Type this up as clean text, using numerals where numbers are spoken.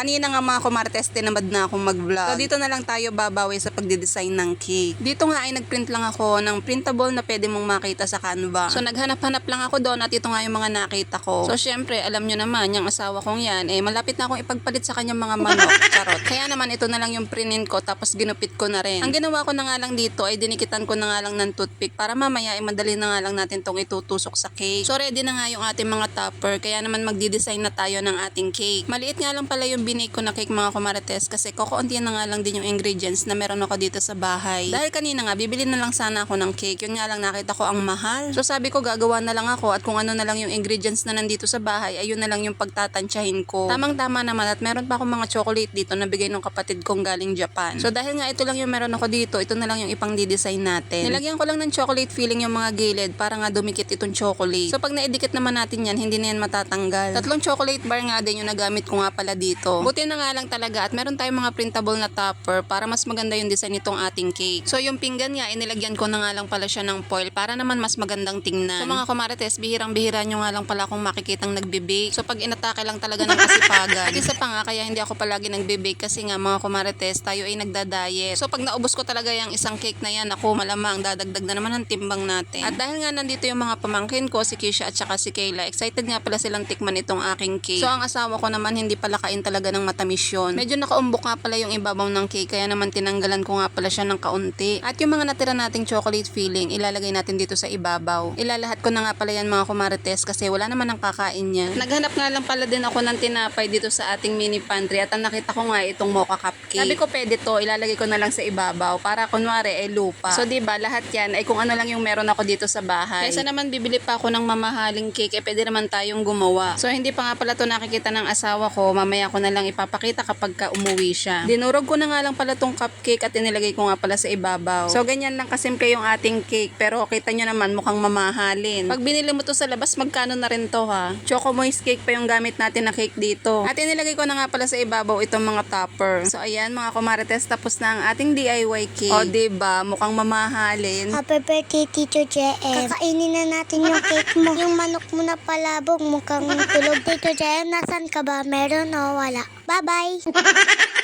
Kanina nga mga kumartes, tinamad na akong mag-vlog. So dito na lang tayo babawi sa pagdidesign ng cake. Dito nga ay nagprint lang ako ng printable na pwede mong makita sa Canva. So naghanap-hanap lang ako doon at ito nga yung mga nakita ko. So syempre, alam nyo naman, yung asawa kong yan, malapit na akong ipagpalit sa kanyang mga manok. Charot. Kaya naman ito na lang yung printin ko tapos ginupit ko na rin. Ang ginawa ko na nga lang dito ay dinikitan ko na nga lang ng toothpick para mamaya madali na nga lang natin tong itutusok sa cake. So ready na nga yung ating mga topper, kaya naman magdi-design na tayo ng ating cake. Maliit nga lang pala yung binake ko na cake mga kumarites kasi kukunti na nga lang din yung ingredients na meron ako dito sa bahay. Dahil kanina nga bibili na lang sana ako ng cake, yun nga lang nakita ko ang mahal. So sabi ko gagawa na lang ako at kung ano na lang yung ingredients na nandito sa bahay, ayun na lang yung pagtatansyahin ko. Tamang-tama naman at meron pa akong mga chocolate dito na bigay ng kapatid kong galing Japan. So dahil nga ito lang yung meron ako dito, ito na lang yung ipang di-design natin. Nilagyan ko lang ng chocolate filling yung mga gilid para nga dumikit itong chocolate. So pag naidikit naman natin yan, hindi na yan matatanggal. Tatlong chocolate bar nga din yung nagamit ko nga pala dito. Buti na nga lang talaga at meron tayong mga printable na topper para mas maganda yung design nitong ating cake. So yung pinggan nga, inilagyan ko na nga lang pala siya ng foil para naman mas magandang tingnan. So mga kumarites, bihirang-bihira nyo nga lang pala kung makikitang nagbe-bake. So pag inatake lang talaga ng kasipagan. At isa pa nga, kaya hindi ako palagi nagbe-bake kasi nga mga kumarites, tayo ay nagda-diet. So pag naubos ko talaga yung isang cake na yan, ako malamang dadagdag na naman ang timbang natin. At dahil nga nandito yung mga pamangkin ko, si Kisha at saka si Kayla, excited nga pala silang tikman itong aking cake. So ang asawa ko naman hindi pala kain talaga ng matamis yun. Medyo nakaumbok nga pala yung ibabaw ng cake, kaya naman tinanggalan ko nga pala siya ng kaunti. At yung mga natira nating chocolate filling, ilalagay natin dito sa ibabaw. Ilalahat ko na nga pala yan mga kumarites kasi wala naman ang kakain niya. Naghanap nga lang pala din ako ng tinapay dito sa ating mini pantry at ang nakita ko nga itong mocha cupcake. Sabi ko pwede to, ilalagay ko na lang sa ibabaw para kunwari lupa. So diba lahat yan ay kung ano lang yung meron ako dito sa bahay. Kaysa naman bibili pa ako ng mamahaling cake, pwede naman tayong gumawa. So hindi pa nga pala to nakikita ng asawa ko, mamaya ko na lang ipapakita kapag ka umuwi siya. Dinurog ko na nga lang pala tong cupcake at inilagay ko nga pala sa ibabaw. So ganyan lang kasimple yung ating cake, pero kita nyo naman mukhang mamahalin. Pag binili mo to sa labas, magkano na rin to ha? Choco moist cake pa yung gamit natin na cake dito. At inilagay ko na nga pala sa ibabaw itong mga topper. So ayan mga kumarites, tapos na ang ating DIY cake. O diba, mukhang mamahalin. Happy birthday, Tito JM. Kakainin na natin yung cake mo. Yung manok mo na palabog, mukhang tulog. Tito JM, nasan ka ba? Meron o wala? Bye-bye!